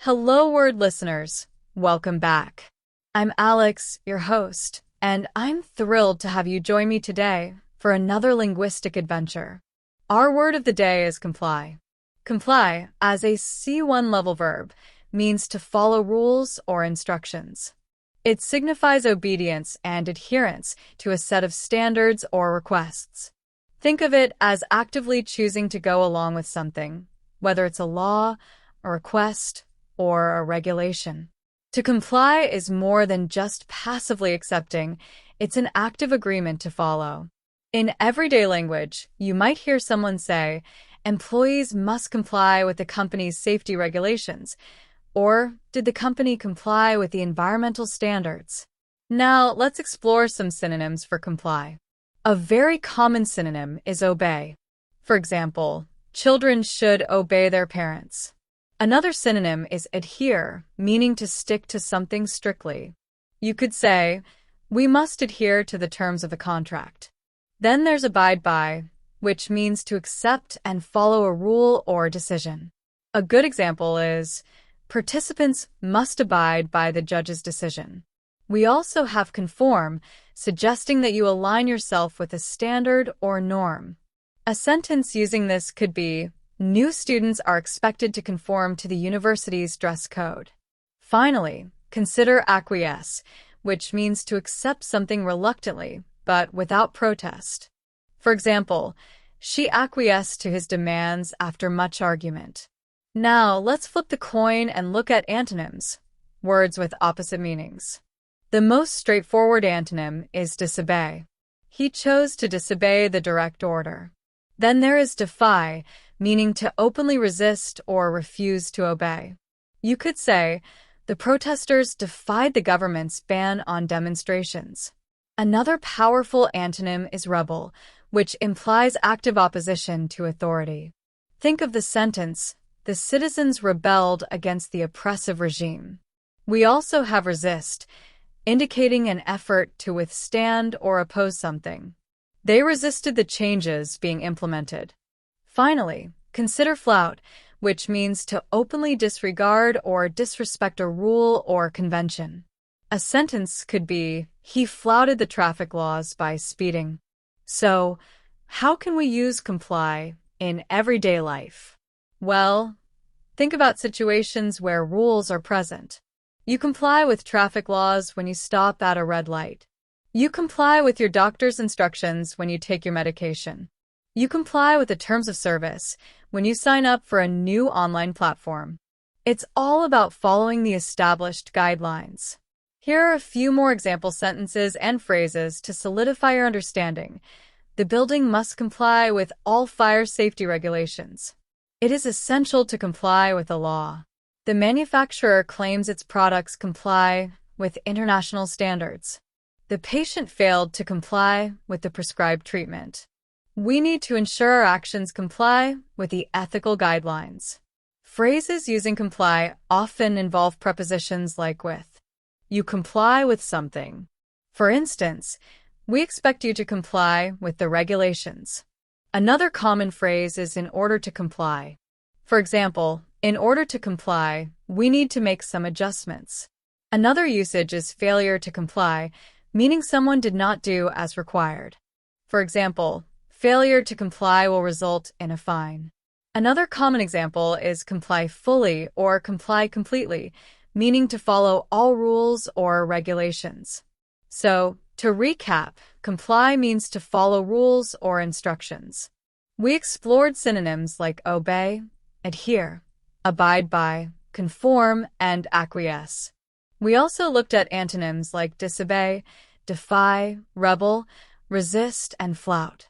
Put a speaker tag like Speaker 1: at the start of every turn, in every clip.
Speaker 1: Hello, word listeners. Welcome back. I'm Alex, your host, and I'm thrilled to have you join me today for another linguistic adventure. Our word of the day is comply. Comply, as a C1 level verb, means to follow rules or instructions. It signifies obedience and adherence to a set of standards or requests. Think of it as actively choosing to go along with something, whether it's a law, a request, or a regulation. To comply is more than just passively accepting, it's an active agreement to follow. In everyday language, you might hear someone say, employees must comply with the company's safety regulations, or did the company comply with the environmental standards? Now, let's explore some synonyms for comply. A very common synonym is obey. For example, children should obey their parents. Another synonym is adhere, meaning to stick to something strictly. You could say, we must adhere to the terms of the contract. Then there's abide by, which means to accept and follow a rule or decision. A good example is, participants must abide by the judge's decision. We also have conform, suggesting that you align yourself with a standard or norm. A sentence using this could be, new students are expected to conform to the university's dress code. Finally, consider acquiesce, which means to accept something reluctantly, but without protest. For example, she acquiesced to his demands after much argument. Now, let's flip the coin and look at antonyms, words with opposite meanings. The most straightforward antonym is disobey. He chose to disobey the direct order. Then there is defy, meaning to openly resist or refuse to obey. You could say, the protesters defied the government's ban on demonstrations. Another powerful antonym is rebel, which implies active opposition to authority. Think of the sentence, the citizens rebelled against the oppressive regime. We also have resist, indicating an effort to withstand or oppose something. They resisted the changes being implemented. Finally, consider flout, which means to openly disregard or disrespect a rule or convention. A sentence could be, he flouted the traffic laws by speeding. So, how can we use comply in everyday life? Well, think about situations where rules are present. You comply with traffic laws when you stop at a red light. You comply with your doctor's instructions when you take your medication. You comply with the terms of service when you sign up for a new online platform. It's all about following the established guidelines. Here are a few more example sentences and phrases to solidify your understanding. The building must comply with all fire safety regulations. It is essential to comply with the law. The manufacturer claims its products comply with international standards. The patient failed to comply with the prescribed treatment. We need to ensure our actions comply with the ethical guidelines. Phrases using comply often involve prepositions like with. You comply with something. For instance, we expect you to comply with the regulations. Another common phrase is in order to comply. For example, in order to comply, we need to make some adjustments. Another usage is failure to comply, meaning someone did not do as required. For example, failure to comply will result in a fine. Another common example is comply fully or comply completely, meaning to follow all rules or regulations. So, to recap, comply means to follow rules or instructions. We explored synonyms like obey, adhere, abide by, conform, and acquiesce. We also looked at antonyms like disobey, defy, rebel, resist, and flout.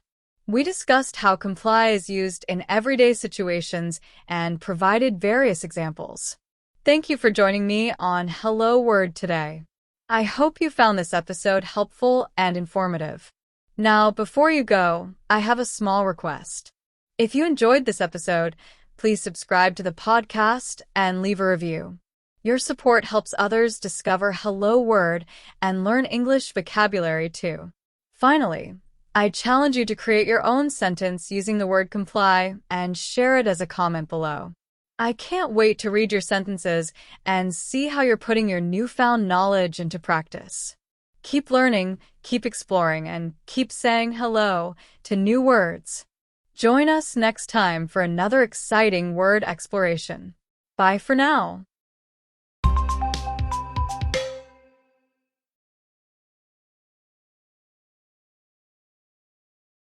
Speaker 1: We discussed how comply is used in everyday situations and provided various examples. Thank you for joining me on Hello Word today. I hope you found this episode helpful and informative. Now, before you go, I have a small request. If you enjoyed this episode, please subscribe to the podcast and leave a review. Your support helps others discover Hello Word and learn English vocabulary too. Finally, I challenge you to create your own sentence using the word comply and share it as a comment below. I can't wait to read your sentences and see how you're putting your newfound knowledge into practice. Keep learning, keep exploring, and keep saying hello to new words. Join us next time for another exciting word exploration. Bye for now.